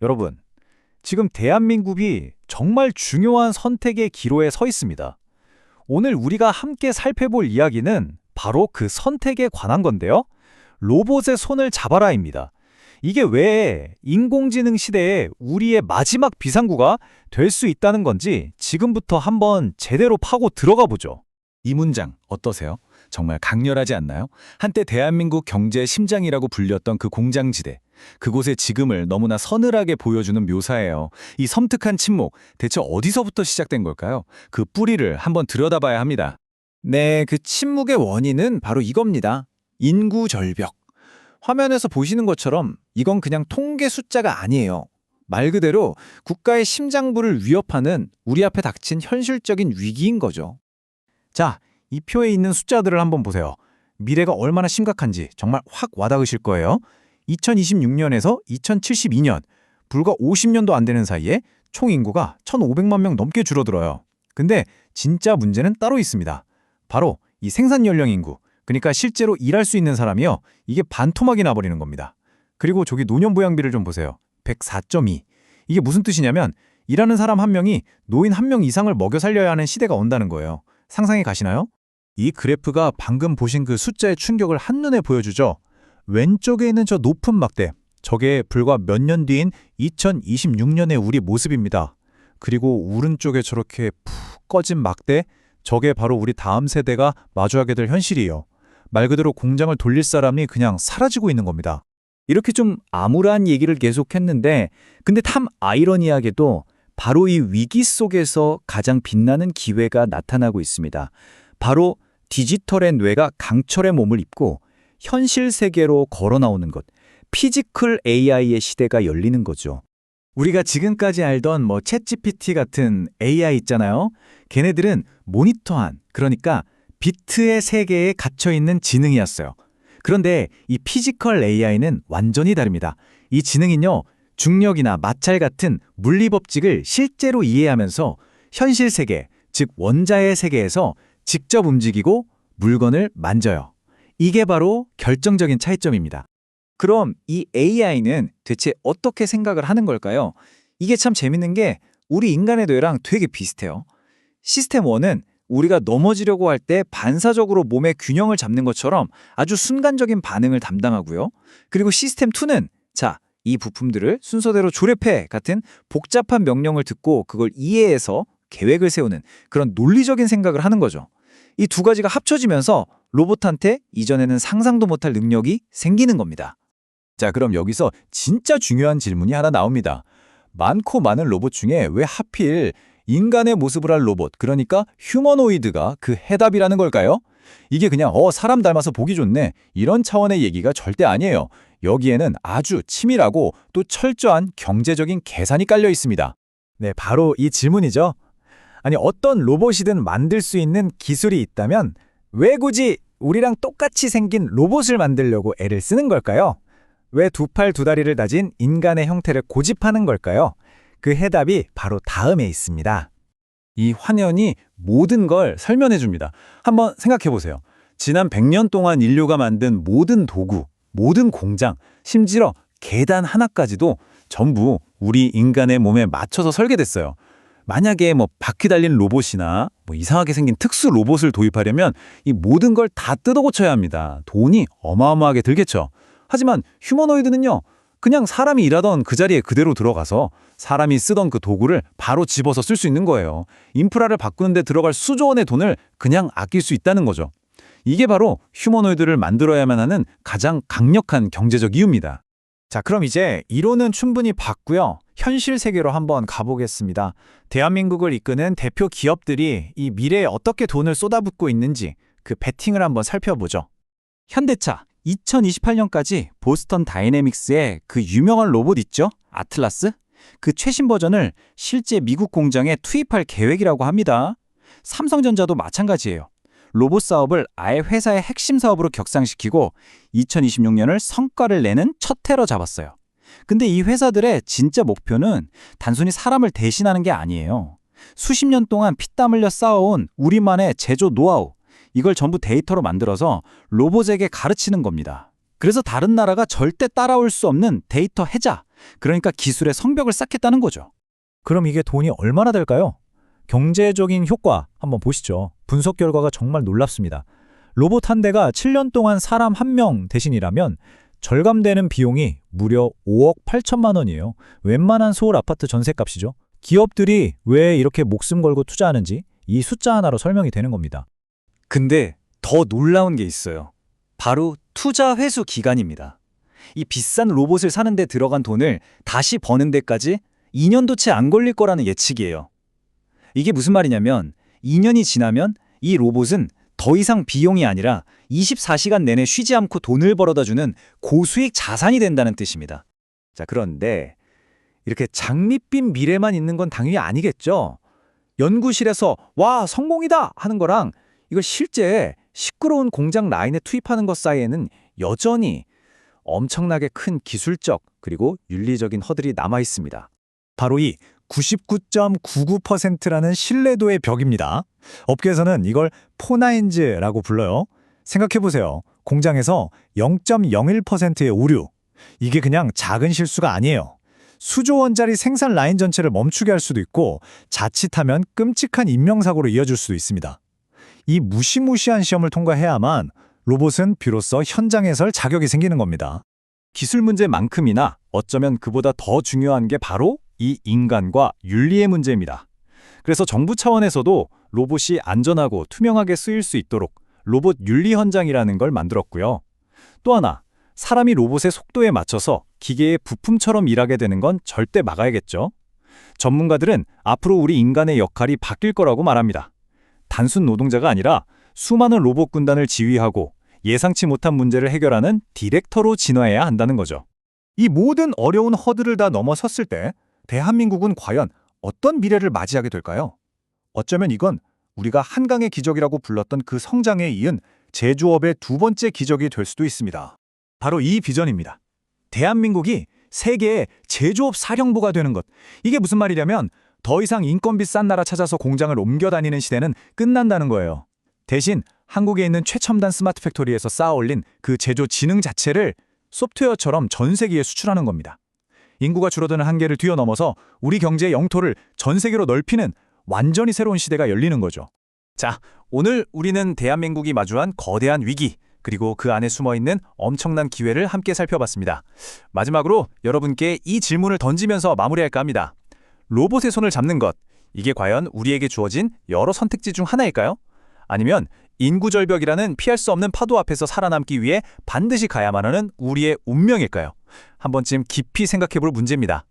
여러분, 지금 대한민국이 정말 중요한 선택의 기로에 서 있습니다. 오늘 우리가 함께 살펴볼 이야기는 바로 그 선택에 관한 건데요. 로봇의 손을 잡아라입니다. 이게 왜 인공지능 시대에 우리의 마지막 비상구가 될 수 있다는 건지 지금부터 한번 제대로 파고 들어가 보죠. 이 문장 어떠세요? 정말 강렬하지 않나요? 한때 대한민국 경제의 심장이라고 불렸던 그 공장지대. 그곳의 지금을 너무나 서늘하게 보여주는 묘사예요. 이 섬뜩한 침묵, 대체 어디서부터 시작된 걸까요? 그 뿌리를 한번 들여다봐야 합니다. 네, 그 침묵의 원인은 바로 이겁니다. 인구 절벽. 화면에서 보시는 것처럼 이건 그냥 통계 숫자가 아니에요. 말 그대로 국가의 심장부를 위협하는 우리 앞에 닥친 현실적인 위기인 거죠. 자, 이 표에 있는 숫자들을 한번 보세요. 미래가 얼마나 심각한지 정말 확 와닿으실 거예요. 2026년에서 2072년, 불과 50년도 안 되는 사이에 총 인구가 1,500만 명 넘게 줄어들어요. 근데 진짜 문제는 따로 있습니다. 바로 이 생산 연령 인구, 그러니까 실제로 일할 수 있는 사람이요. 이게 반토막이 나버리는 겁니다. 그리고 저기 노년부양비를 좀 보세요. 104.2. 이게 무슨 뜻이냐면 일하는 사람 한 명이 노인 한 명 이상을 먹여 살려야 하는 시대가 온다는 거예요. 상상이 가시나요? 이 그래프가 방금 보신 그 숫자의 충격을 한눈에 보여주죠. 왼쪽에 있는 저 높은 막대, 저게 불과 몇 년 뒤인 2026년의 우리 모습입니다. 그리고 오른쪽에 저렇게 푹 꺼진 막대, 저게 바로 우리 다음 세대가 마주하게 될 현실이에요. 말 그대로 공장을 돌릴 사람이 그냥 사라지고 있는 겁니다. 이렇게 좀 암울한 얘기를 계속했는데 근데 참 아이러니하게도 바로 이 위기 속에서 가장 빛나는 기회가 나타나고 있습니다. 바로 디지털의 뇌가 강철의 몸을 입고 현실 세계로 걸어 나오는 것, 피지컬 AI의 시대가 열리는 거죠. 우리가 지금까지 알던 챗GPT 같은 AI 있잖아요. 걔네들은 모니터한, 그러니까 비트의 세계에 갇혀있는 지능이었어요. 그런데 이 피지컬 AI는 완전히 다릅니다. 이 지능은요, 중력이나 마찰 같은 물리 법칙을 실제로 이해하면서 현실 세계, 즉 원자의 세계에서 직접 움직이고 물건을 만져요. 이게 바로 결정적인 차이점입니다. 그럼 이 AI는 대체 어떻게 생각을 하는 걸까요? 이게 참 재밌는 게 우리 인간의 뇌랑 되게 비슷해요. 시스템 1은 우리가 넘어지려고 할 때 반사적으로 몸의 균형을 잡는 것처럼 아주 순간적인 반응을 담당하고요. 그리고 시스템 2는 이 부품들을 순서대로 조립해 같은 복잡한 명령을 듣고 그걸 이해해서 계획을 세우는 그런 논리적인 생각을 하는 거죠. 이 두 가지가 합쳐지면서 로봇한테 이전에는 상상도 못할 능력이 생기는 겁니다. 자, 그럼 여기서 진짜 중요한 질문이 하나 나옵니다. 많고 많은 로봇 중에 왜 하필 인간의 모습을 할 로봇, 그러니까 휴머노이드가 그 해답이라는 걸까요? 이게 그냥 사람 닮아서 보기 좋네, 이런 차원의 얘기가 절대 아니에요. 여기에는 아주 치밀하고 또 철저한 경제적인 계산이 깔려 있습니다. 네, 바로 이 질문이죠. 아니, 어떤 로봇이든 만들 수 있는 기술이 있다면 왜 굳이 우리랑 똑같이 생긴 로봇을 만들려고 애를 쓰는 걸까요? 왜 두 팔 두 다리를 가진 인간의 형태를 고집하는 걸까요? 그 해답이 바로 다음에 있습니다. 이 환연이 모든 걸 설명해 줍니다. 한번 생각해 보세요. 지난 100년 동안 인류가 만든 모든 도구, 모든 공장, 심지어 계단 하나까지도 전부 우리 인간의 몸에 맞춰서 설계됐어요. 만약에 바퀴 달린 로봇이나 이상하게 생긴 특수 로봇을 도입하려면 이 모든 걸 다 뜯어 고쳐야 합니다. 돈이 어마어마하게 들겠죠. 하지만 휴머노이드는요, 그냥 사람이 일하던 그 자리에 그대로 들어가서 사람이 쓰던 그 도구를 바로 집어서 쓸 수 있는 거예요. 인프라를 바꾸는 데 들어갈 수조 원의 돈을 그냥 아낄 수 있다는 거죠. 이게 바로 휴머노이드를 만들어야만 하는 가장 강력한 경제적 이유입니다. 자, 그럼 이제 이론은 충분히 봤고요. 현실 세계로 한번 가보겠습니다. 대한민국을 이끄는 대표 기업들이 이 미래에 어떻게 돈을 쏟아붓고 있는지 그 베팅을 한번 살펴보죠. 현대차, 2028년까지 보스턴 다이내믹스의 그 유명한 로봇 있죠? 아틀라스? 그 최신 버전을 실제 미국 공장에 투입할 계획이라고 합니다. 삼성전자도 마찬가지예요. 로봇 사업을 아예 회사의 핵심 사업으로 격상시키고 2026년을 성과를 내는 첫 해로 잡았어요. 근데 이 회사들의 진짜 목표는 단순히 사람을 대신하는 게 아니에요. 수십 년 동안 피땀 흘려 쌓아온 우리만의 제조 노하우, 이걸 전부 데이터로 만들어서 로봇에게 가르치는 겁니다. 그래서 다른 나라가 절대 따라올 수 없는 데이터 해자, 그러니까 기술의 성벽을 쌓겠다는 거죠. 그럼 이게 돈이 얼마나 될까요? 경제적인 효과 한번 보시죠. 분석 결과가 정말 놀랍습니다. 로봇 한 대가 7년 동안 사람 한 명 대신이라면 절감되는 비용이 무려 5억 8천만 원이에요. 웬만한 서울 아파트 전셋값이죠. 기업들이 왜 이렇게 목숨 걸고 투자하는지 이 숫자 하나로 설명이 되는 겁니다. 근데 더 놀라운 게 있어요. 바로 투자 회수 기간입니다. 이 비싼 로봇을 사는데 들어간 돈을 다시 버는 데까지 2년도 채 안 걸릴 거라는 예측이에요. 이게 무슨 말이냐면 2년이 지나면 이 로봇은 더 이상 비용이 아니라 24시간 내내 쉬지 않고 돈을 벌어다 주는 고수익 자산이 된다는 뜻입니다. 자, 그런데 이렇게 장밋빛 미래만 있는 건 당연히 아니겠죠. 연구실에서 와, 성공이다 하는 거랑 이걸 실제 시끄러운 공장 라인에 투입하는 것 사이에는 여전히 엄청나게 큰 기술적 그리고 윤리적인 허들이 남아 있습니다. 바로 이 99.99%라는 신뢰도의 벽입니다. 업계에서는 이걸 포나인즈라고 불러요. 생각해보세요. 공장에서 0.01%의 오류. 이게 그냥 작은 실수가 아니에요. 수조 원짜리 생산 라인 전체를 멈추게 할 수도 있고 자칫하면 끔찍한 인명사고로 이어질 수도 있습니다. 이 무시무시한 시험을 통과해야만 로봇은 비로소 현장에 설 자격이 생기는 겁니다. 기술 문제만큼이나 어쩌면 그보다 더 중요한 게 바로 이 인간과 윤리의 문제입니다. 그래서 정부 차원에서도 로봇이 안전하고 투명하게 쓰일 수 있도록 로봇 윤리 현장이라는 걸 만들었고요. 또 하나, 사람이 로봇의 속도에 맞춰서 기계의 부품처럼 일하게 되는 건 절대 막아야겠죠. 전문가들은 앞으로 우리 인간의 역할이 바뀔 거라고 말합니다. 단순 노동자가 아니라 수많은 로봇 군단을 지휘하고 예상치 못한 문제를 해결하는 디렉터로 진화해야 한다는 거죠. 이 모든 어려운 허들을 다 넘어섰을 때 대한민국은 과연 어떤 미래를 맞이하게 될까요? 어쩌면 이건 우리가 한강의 기적이라고 불렀던 그 성장에 이은 제조업의 두 번째 기적이 될 수도 있습니다. 바로 이 비전입니다. 대한민국이 세계의 제조업 사령부가 되는 것. 이게 무슨 말이냐면 더 이상 인건비 싼 나라 찾아서 공장을 옮겨 다니는 시대는 끝난다는 거예요. 대신 한국에 있는 최첨단 스마트 팩토리에서 쌓아 올린 그 제조 지능 자체를 소프트웨어처럼 전 세계에 수출하는 겁니다. 인구가 줄어드는 한계를 뛰어넘어서 우리 경제의 영토를 전 세계로 넓히는 완전히 새로운 시대가 열리는 거죠. 자, 오늘 우리는 대한민국이 마주한 거대한 위기, 그리고 그 안에 숨어있는 엄청난 기회를 함께 살펴봤습니다. 마지막으로 여러분께 이 질문을 던지면서 마무리할까 합니다. 로봇의 손을 잡는 것, 이게 과연 우리에게 주어진 여러 선택지 중 하나일까요? 아니면 인구절벽이라는 피할 수 없는 파도 앞에서 살아남기 위해 반드시 가야만 하는 우리의 운명일까요? 한 번쯤 깊이 생각해볼 문제입니다.